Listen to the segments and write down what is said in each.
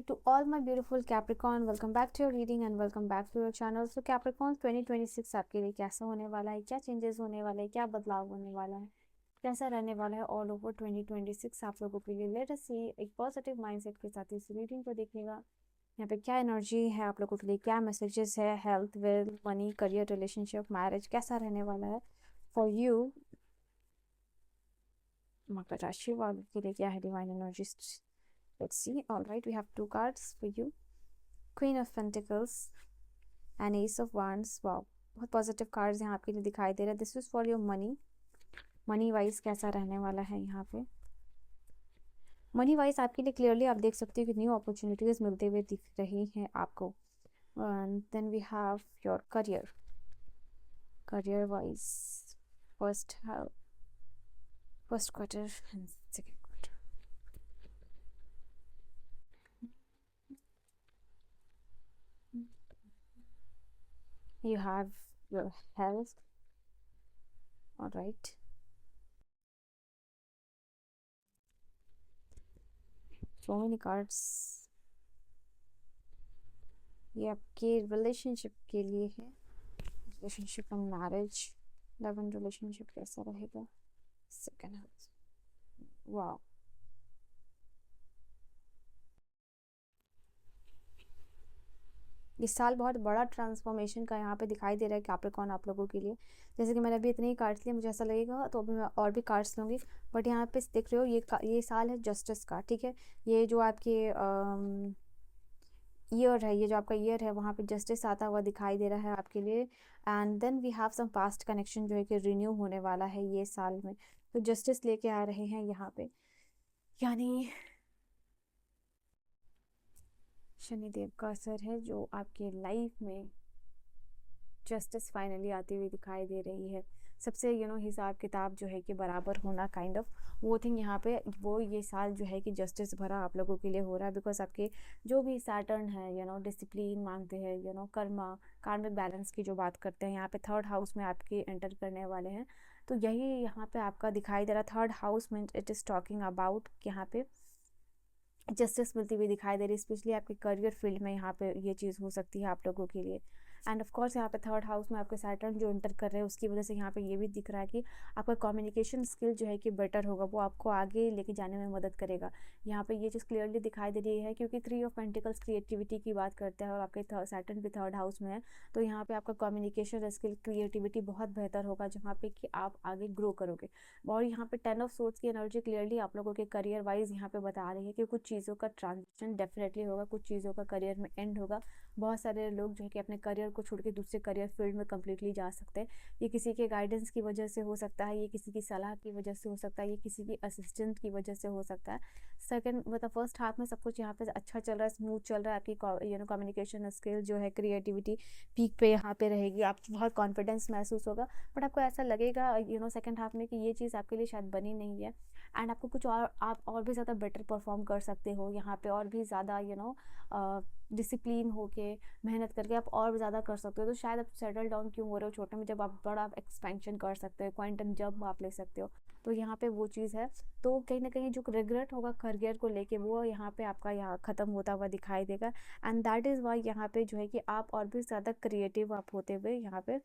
to all my beautiful Capricorn, welcome back to your reading and welcome back to your channel. So Capricorn 2026 आपके लिए कैसा होने वाला है, क्या चेंजेस होने वाले हैं, क्या बदलाव होने वाला है, कैसा रहने वाला है ऑल ओवर 2026 आप लोगों के लिए। लेट अस सी, एक पॉजिटिव माइंडसेट के साथ इस रीडिंग को देखिएगा। यहाँ पे क्या एनर्जी है आप लोगों के लिए, क्या मैसेजेस है, health, wealth, money, career, relationship, marriage कैसा रहने वाला है फॉर यू। मकर राशि वालों के लिए क्या है divine energy. Let's see. All right, we have two cards for you. Queen of Pentacles and Ace of Wands. Wow, बहुत पॉजिटिव कार्ड्स यहाँ आपके लिए दिखाई दे रहे हैं। This is for your money. Money wise कैसा रहने वाला है यहाँ पे। मनी वाइज आपके लिए क्लियरली आप देख सकते हो कि न्यू अपॉर्चुनिटीज मिलते हुए दिख रही हैं आपको। Then we have your career. Career wise first quarter and second. You have your health. All right. So many cards. ये आपके रिलेशनशिप के लिए है। Relationship and marriage, love and relationship कैसा रहेगा। Second house. वाओ, इस साल बहुत बड़ा ट्रांसफॉर्मेशन का यहाँ पे दिखाई दे रहा है कैप्रिकॉर्न आप लोगों के लिए। जैसे कि मैंने अभी इतने ही कार्ड्स लिए, मुझे ऐसा लगेगा तो अभी मैं और भी कार्ड्स लूँगी। बट यहाँ पे देख रहे हो ये साल है जस्टिस का, ठीक है। ये जो आपके ईयर है, ये जो आपका ईयर है वहाँ पे जस्टिस आता हुआ दिखाई दे रहा है आपके लिए। And then we have some past connection जो है कि रिन्यू होने वाला है ये साल में। तो जस्टिस लेके आ रहे हैं यहाँ पे, यानी शनिदेव का असर है जो आपके लाइफ में जस्टिस फाइनली आती हुई दिखाई दे रही है। सबसे हिसाब किताब जो है कि बराबर होना काइंड ऑफ वो थिंग यहाँ पे वो ये साल जो है कि जस्टिस भरा आप लोगों के लिए हो रहा है। बिकॉज आपके जो भी सैटर्न है डिसिप्लिन मांगते हैं, कर्मा कार्मिक बैलेंस की जो बात करते हैं, यहाँ पे थर्ड हाउस में आपके एंटर करने वाले हैं। तो यही यहाँ पे आपका दिखाई दे रहा। थर्ड हाउस में इट इज़ टॉकिंग अबाउट यहाँ पे जस्टिस मिलती हुई दिखाई दे रही है। स्पेशली आपके करियर फील्ड में यहाँ पे ये चीज़ हो सकती है आप लोगों के लिए। एंड ऑफ कोर्स यहाँ पे थर्ड हाउस में आपके सैटर्न जो एंटर कर रहे हैं उसकी वजह से यहाँ पे ये भी दिख रहा है कि आपका कम्युनिकेशन स्किल जो है कि बेटर होगा, वो आपको आगे लेके जाने में मदद करेगा। यहाँ पे ये चीज़ क्लियरली दिखाई दे रही है क्योंकि 3 ऑफ पेंटिकल्स क्रिएटिविटी की बात करते हैं और आपके सैटर्न भी थर्ड हाउस में है। तो यहाँ पे आपका कम्युनिकेशन स्किल, क्रिएटिविटी बहुत बेहतर होगा जहाँ पे कि आप आगे ग्रो करोगे। और यहाँ पे 10 ऑफ सोर्ड्स की एनर्जी क्लियरली आप लोगों के करियर वाइज यहाँ पे बता रही है कि कुछ चीज़ों का ट्रांजिशन डेफिनेटली होगा, कुछ चीज़ों का करियर में एंड होगा। बहुत सारे लोग जो है कि अपने करियर को छोड़ के दूसरे करियर फील्ड में कम्प्लीटली जा सकते हैं। ये किसी के गाइडेंस की वजह से हो सकता है, ये किसी की सलाह की वजह से हो सकता है, ये किसी की असिस्टेंट की वजह से हो सकता है। सेकंड मतलब फर्स्ट हाफ में सब कुछ यहाँ पे अच्छा चल रहा है, स्मूथ चल रहा है। आपकी कम्युनिकेशन स्किल जो है क्रिएटिविटी पीक पे यहाँ पे रहेगी, आपको बहुत कॉन्फिडेंस महसूस होगा। बट आपको ऐसा लगेगा सेकंड हाफ में कि ये चीज़ आपके लिए शायद बनी नहीं है एंड आपको कुछ और आप और भी ज़्यादा बेटर परफॉर्म कर सकते हो यहाँ पे, और भी ज़्यादा डिसिप्लिन होके मेहनत करके आप और ज़्यादा कर सकते हो। तो शायद आप सेटल डाउन क्यों हो रहे हो छोटे में, जब आप बड़ा एक्सपेंशन कर सकते हो, क्वांटम जंप आप ले सकते हो। तो यहाँ पे वो चीज़ है। तो कहीं ना कहीं जो रिग्रेट होगा करियर को लेके वो यहाँ पे आपका यहाँ ख़त्म होता हुआ दिखाई देगा। एंड दैट इज़ वाई यहाँ पे जो है कि आप और भी ज़्यादा क्रिएटिव आप होते हुए यहाँ पे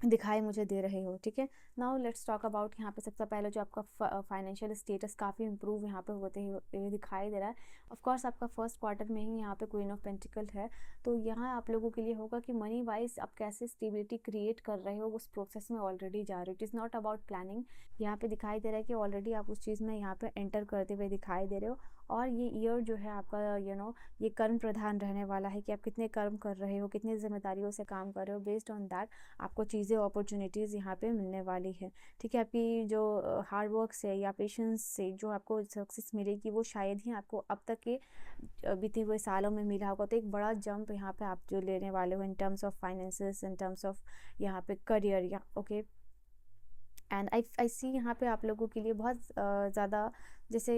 दिखाई मुझे दे रहे हो, ठीक है। नाउ लेट्स टॉक अबाउट यहाँ पे सबसे पहले जो आपका फाइनेंशियल स्टेटस काफ़ी इंप्रूव यहाँ पे होते ही दिखाई दे रहा है। ऑफ कोर्स आपका फर्स्ट क्वार्टर में ही यहाँ पे क्वीन ऑफ पेंटिकल है। तो यहाँ आप लोगों के लिए होगा कि मनी वाइज आप कैसे स्टेबिलिटी क्रिएट कर रहे हो, उस प्रोसेस में ऑलरेडी जा रहे हो। It is not about planning. यहाँ पे दिखाई दे रहा है कि ऑलरेडी आप उस चीज़ में यहाँ पे एंटर करते हुए दिखाई दे रहे हो। और ये ईयर जो है आपका ये कर्म प्रधान रहने वाला है कि आप कितने कर्म कर रहे हो, कितनी जिम्मेदारियों से काम कर रहे हो। बेस्ड ऑन दैट आपको चीज़ें अपॉर्चुनिटीज़ यहाँ पे मिलने वाली है, ठीक है। आपकी जो हार्ड वर्क से या पेशेंस से जो आपको सक्सेस मिलेगी वो शायद ही आपको अब तक के बीते हुए सालों में मिला होगा। तो एक बड़ा जंप यहाँ पे आप जो लेने वाले हो in terms of finances, in terms of यहाँ पे करियर या ओके। एंड आई सी यहाँ पे आप लोगों के लिए बहुत ज़्यादा, जैसे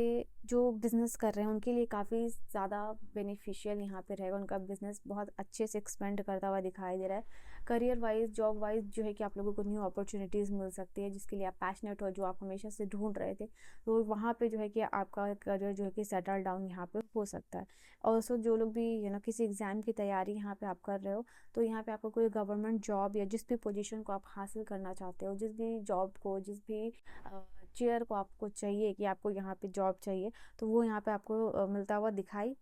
जो बिज़नेस कर रहे हैं उनके लिए काफ़ी ज़्यादा बेनिफिशियल यहाँ पे रहेगा। उनका बिज़नेस बहुत अच्छे से एक्सपेंड करता हुआ दिखाई दे रहा है। करियर वाइज, जॉब वाइज जो है कि आप लोगों को न्यू अपॉर्चुनिटीज़ मिल सकती है जिसके लिए आप पैशनेट हो, जो आप हमेशा से ढूंढ रहे थे, तो वहाँ पे जो है कि आपका करियर जो है कि सेटल डाउन यहाँ पे हो सकता है। ऑल्सो जो लोग भी किसी एग्ज़ाम की तैयारी यहाँ पे आप कर रहे हो, तो यहाँ पे आपको कोई गवर्नमेंट जॉब या जिस भी पोजीशन को आप हासिल करना चाहते हो, जिस भी जॉब को, जिस भी चेयर को आपको चाहिए कि आपको यहाँ पे जॉब चाहिए, तो वो यहाँ पे आपको मिलता हुआ दिखाई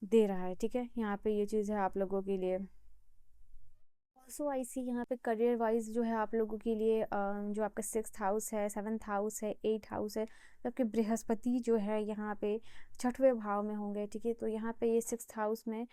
दे रहा है। ठीक है, यहाँ पे ये चीज़ है आप लोगों के लिए। ऑल्सो आई सी यहाँ पे करियर वाइज जो है आप लोगों के लिए जो आपका 6th हाउस है, 7th हाउस है, 8th हाउस है, तो आपके बृहस्पति जो है यहाँ पे 6वें भाव में होंगे। ठीक है, तो यहाँ पे ये 6th हाउस में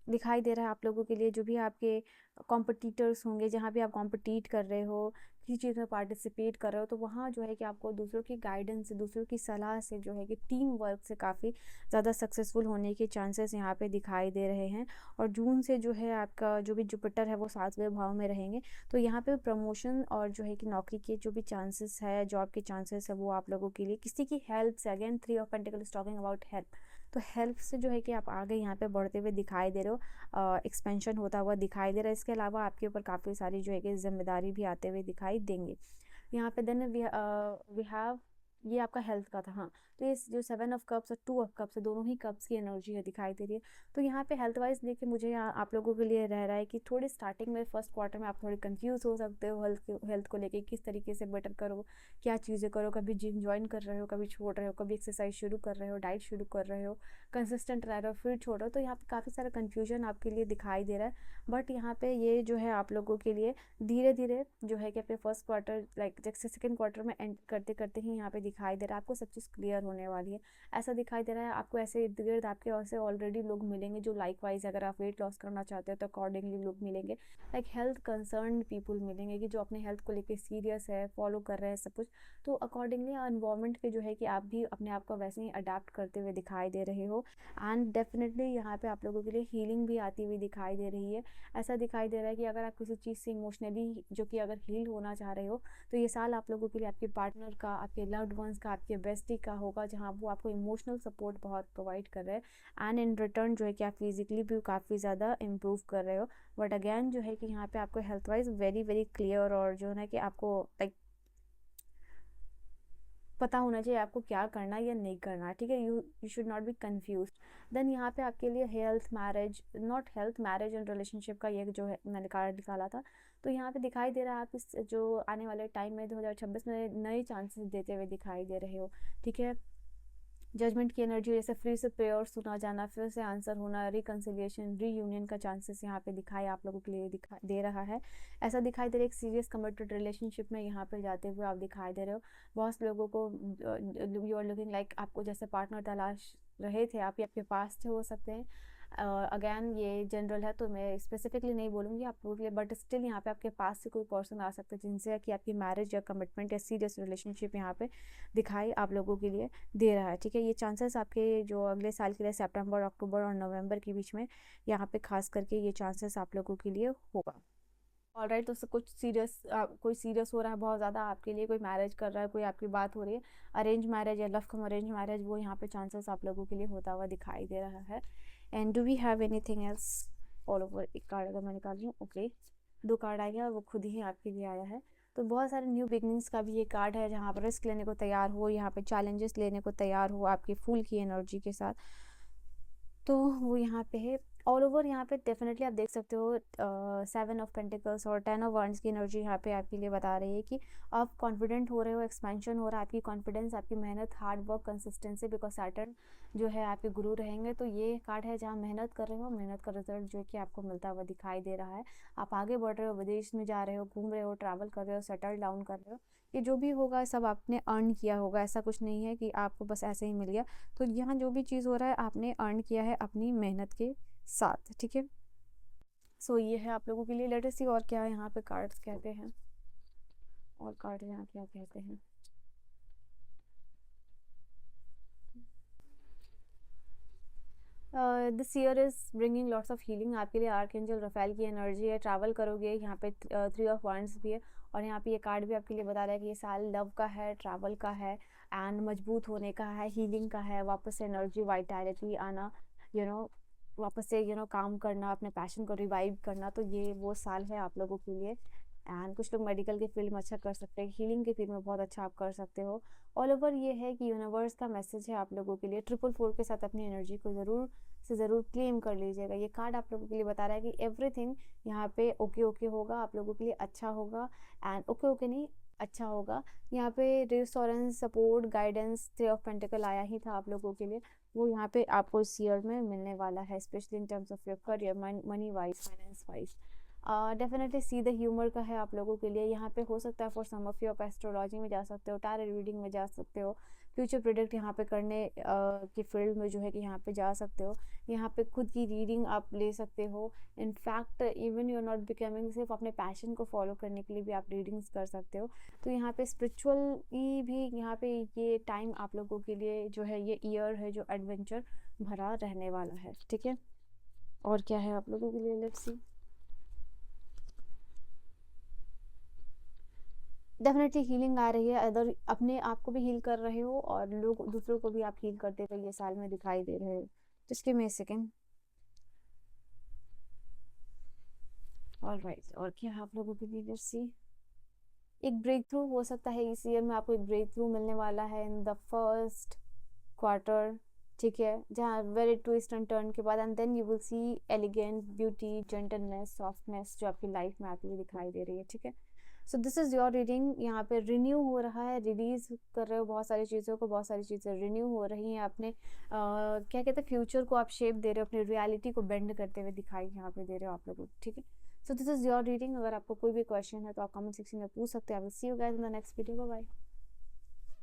दिखाई दे रहा है आप लोगों के लिए, जो भी आपके कॉम्पिटिटर्स होंगे, जहाँ भी आप कॉम्पिटिट कर रहे हो, किसी चीज़ में पार्टिसिपेट कर रहे हो, तो वहाँ जो है कि आपको दूसरों की गाइडेंस से, दूसरों की सलाह से जो है कि टीम वर्क से काफ़ी ज़्यादा सक्सेसफुल होने के चांसेस यहाँ पे दिखाई दे रहे हैं। और जून से जो है आपका जो भी जुपिटर है वो 7वें भाव में रहेंगे, तो यहाँ पे प्रमोशन और जो है कि नौकरी के जो भी चांसेस है, जॉब के चांसेस है, वो आप लोगों के लिए किसी की हेल्प से, again 3 of pentacles talking about help, तो हेल्प से जो है कि आप आगे यहाँ पे बढ़ते हुए दिखाई दे रहे हो, एक्सपेंशन होता हुआ दिखाई दे रहा है। इसके अलावा आपके ऊपर काफ़ी सारी जो है कि जिम्मेदारी भी आते हुए दिखाई देंगे यहाँ पे। देन वी हैव, ये आपका हेल्थ का था। हाँ, तो ये जो 7 ऑफ कप्स और 2 ऑफ कप्स है, दोनों ही कप्स की एनर्जी है दिखाई दे रही है। तो यहाँ पे हेल्थ वाइज देखिए, मुझे यहाँ आप लोगों के लिए रह रहा है कि थोड़ी स्टार्टिंग में फर्स्ट क्वार्टर में आप थोड़े कंफ्यूज हो सकते हो हेल्थ को लेके, किस तरीके से बेटर करो, क्या चीज़ें करो, कभी जिम ज्वाइन कर रहे हो, कभी छोड़ रहे हो, कभी एक्सरसाइज शुरू कर रहे हो, डाइट शुरू कर रहे हो, कंसिस्टेंट रह रहे हो, फिर छोड़ रहे हो, तो यहाँ पे काफ़ी सारा कन्फ्यूजन आपके लिए दिखाई दे रहा है। बट यहाँ पे ये जो है आप लोगों के लिए धीरे धीरे जो है कि अपने फर्स्ट क्वार्टर लाइक जैसे सेकंड क्वार्टर में एंड करते करते ही यहाँ पे दिखाई दे रहा है आपको सब चीज़ क्लियर होने वाली है, ऐसा दिखाई दे रहा है आपको। ऐसे इर्द गिर्द आपके और से ऑलरेडी लोग मिलेंगे जो लाइक वाइज, अगर आप वेट लॉस करना चाहते हो तो अकॉर्डिंगली लोग मिलेंगे, लाइक हेल्थ कंसर्न पीपल मिलेंगे कि जो अपने हेल्थ को लेकर सीरियस है, फॉलो कर रहे हैं सब कुछ, तो अकॉर्डिंगली एनवायरनमेंट के जो है कि आप भी अपने आप को वैसे ही अडाप्ट करते हुए दिखाई दे रहे हो। एंड डेफिनेटली यहाँ पे आप लोगों के लिए हीलिंग भी आती हुई दिखाई दे रही है। ऐसा दिखाई दे रहा है कि अगर आप किसी चीज़ से इमोशनली जो कि अगर हील होना चाह रहे हो, तो ये साल आप लोगों के लिए आपके पार्टनर का, आपके लव्ड वंस का, आपके बेस्टी का होगा, जहाँ वो आपको इमोशनल सपोर्ट बहुत प्रोवाइड कर रहे हैं। एंड इन रिटर्न जो है कि आप फिजिकली भी काफ़ी ज़्यादा इम्प्रूव कर रहे हो। बट अगैन जो है कि यहाँ पे आपको health wise very very clear और जो है ना कि आपको लाइक पता होना चाहिए आपको क्या करना है या नहीं करना है। ठीक है, you should not be confuse. Then यहाँ पे आपके लिए health, marriage, not health, marriage and relationship का ये जो है मैंने कार्ड निकाला था, तो यहाँ पे दिखाई दे रहा है आप इस जो आने वाले टाइम में 2026 में नए चांसेस देते हुए दिखाई दे रहे हो। ठीक है, जजमेंट की एनर्जी, जैसे फ्री से प्रेयर सुना जाना, फिर से आंसर होना, रिकन्सिलिएशन, रीयूनियन का चांसेस यहाँ पे दिखाई आप लोगों के लिए दिखाई दे रहा है। ऐसा दिखाई दे रहा है एक सीरियस कमिटेड रिलेशनशिप में यहाँ पे जाते हुए आप दिखाई दे रहे हो। बहुत लोगों को यू आर लुकिंग लाइक आपको जैसे पार्टनर तलाश रहे थे आप, या आपके पास से हो सकते हैं। अगैन ये जनरल है तो मैं स्पेसिफिकली नहीं बोलूँगी आप लोगों के लिए, बट स्टिल यहाँ पे आपके पास से कोई पर्सन आ सकता है जिनसे कि आपकी मैरिज या कमिटमेंट या सीरियस रिलेशनशिप यहाँ पे दिखाई आप लोगों के लिए दे रहा है। ठीक है, ये चांसेस आपके जो अगले साल के लिए सितंबर, अक्टूबर और नवंबर के बीच में यहाँ पे खास करके ये चांसेस आप लोगों के लिए होगा। ऑलराइट, तो कुछ सीरियस, कोई सीरियस हो रहा है बहुत ज़्यादा आपके लिए, कोई मैरिज कर रहा है, कोई आपकी बात हो रही है, अरेंज मैरिज या लव कम अरेंज मैरिज, वो यहाँ पे चांसेस आप लोगों के लिए होता हुआ दिखाई दे रहा है। And do we have anything else? All over एक कार्ड अगर मैं निकाल रही हूँ, ओके, 2 कार्ड आएंगे और वो खुद ही आपके लिए आया है। तो बहुत सारे न्यू बिगनिंग्स का भी ये कार्ड है, जहाँ पर रिस्क लेने को तैयार हो, यहाँ पे चैलेंजेस लेने को तैयार हो आपकी फूल की एनर्जी के साथ, तो वो यहाँ पे है। ऑल ओवर यहाँ पे डेफिनेटली आप देख सकते हो 7 ऑफ पेंटिकल्स और 10 ऑफ वांड्स की एनर्जी यहाँ पे आपके लिए बता रही है कि आप कॉन्फिडेंट हो रहे हो, एक्सपेंशन हो रहा है आपकी कॉन्फिडेंस, आपकी मेहनत, hard work, consistency, because Saturn जो है आपके गुरु रहेंगे। तो ये कार्ड है जहाँ मेहनत कर रहे हो, मेहनत का रिजल्ट जो है कि आपको मिलता हुआ दिखाई दे रहा है। आप आगे बढ़ रहे हो, विदेश में जा रहे हो, घूम रहे हो, ट्रैवल कर रहे हो, सेटल डाउन कर रहे हो, ये जो भी होगा सब आपने अर्न किया होगा, ऐसा कुछ नहीं है कि आपको बस ऐसे ही मिल गया। तो यहाँ जो भी चीज़ हो रहा है आपने अर्न किया है अपनी मेहनत के साथ। ठीक है, सो ये है आप लोगों के लिए। लेट अस सी और क्या यहाँ पे कार्ड्स कहते हैं, और कार्ड यहाँ क्या कहते हैं। This year is bringing lots of healing, आपके लिए आर्कएंजल रफेल की एनर्जी है, ट्रैवल करोगे, यहाँ पे 3 ऑफ वांड्स भी है, और यहाँ पे ये कार्ड भी आपके लिए बता रहा है कि ये साल लव का है, ट्रैवल का है, एंड मजबूत होने का है, हीलिंग का है, वापस से एनर्जी वाइटैलिटी आना, यू नो वापस से काम करना, अपने पैशन को रिवाइव करना, तो ये वो साल है आप लोगों के लिए। एंड कुछ लोग मेडिकल के फील्ड में अच्छा कर सकते हैं, हीलिंग के फील्ड में बहुत अच्छा आप कर सकते हो। ऑल ओवर ये है कि यूनिवर्स का मैसेज है आप लोगों के लिए, 444 के साथ अपनी एनर्जी को ज़रूर से ज़रूर क्लेम कर लीजिएगा। ये कार्ड आप लोगों के लिए बता रहा है कि एवरीथिंग यहाँ पे ओके ओके होगा, आप लोगों के लिए अच्छा होगा। एंड ओके ओके नहीं, अच्छा होगा। यहाँ पे रिस्टोरेंस, सपोर्ट, गाइडेंस, 3 ऑफ पेंटिकल आया ही था आप लोगों के लिए, वो यहाँ पे आपको इस ईयर में मिलने वाला है, specially in terms of your career, money wise, finance wise. Definitely see the humour का है आप लोगों के लिए। यहाँ पे हो सकता है फॉर सम ऑफ यू आप एस्ट्रोलॉजी में जा सकते हो, टैरो रीडिंग में जा सकते हो, फ्यूचर प्रेडिक्ट यहाँ पे करने की फील्ड में जो है कि यहाँ पे जा सकते हो। यहाँ पे खुद की रीडिंग आप ले सकते हो। In fact even you are not becoming, सिर्फ अपने पैशन को फॉलो करने के लिए भी आप रीडिंग्स कर सकते हो। तो यहाँ पे स्पिरिचुअली भी यहाँ पे ये टाइम आप लोगों के लिए जो है, ये ईयर है जो एडवेंचर भरा रहने वाला है। ठीक है, और क्या है आप लोगों के लिए, लेट्स सी। डेफिनेटली हीलिंग आ रही है, अदर अपने आप को भी हील कर रहे हो और लोग दूसरों को भी आप हील करते हुए ये साल में दिखाई दे रहे हो। जिसके में सेकेंड, ऑलराइट, और क्या है आप लोगों के लिए, लेट्स सी। एक ब्रेक थ्रू हो सकता है इस ईयर में, आपको एक ब्रेक थ्रू मिलने वाला है इन द फर्स्ट क्वार्टर। ठीक है, जहाँ वेरी ट्विस्ट एंड टर्न के बाद, and then you will see elegant, beauty, gentleness, softness जो आपकी लाइफ में आती हुई दिखाई दे रही है। ठीक है, so this is your reading. यहाँ पे रिन्यू हो रहा है, रिलीज कर रहे हो बहुत सारी चीज़ों को, बहुत सारी चीज़ें रिन्यू हो रही हैं अपने क्या कहते हैं, फ्यूचर को आप शेप दे रहे हो, अपनी रियलिटी को बेंड करते हुए दिखाई यहाँ पे दे रहे हो आप लोगों को। ठीक है, so this is your reading. अगर आपको कोई भी क्वेश्चन है तो आप कमेंट सेक्शन में पूछ सकते हैं। I will see you guys in the next video. Bye bye.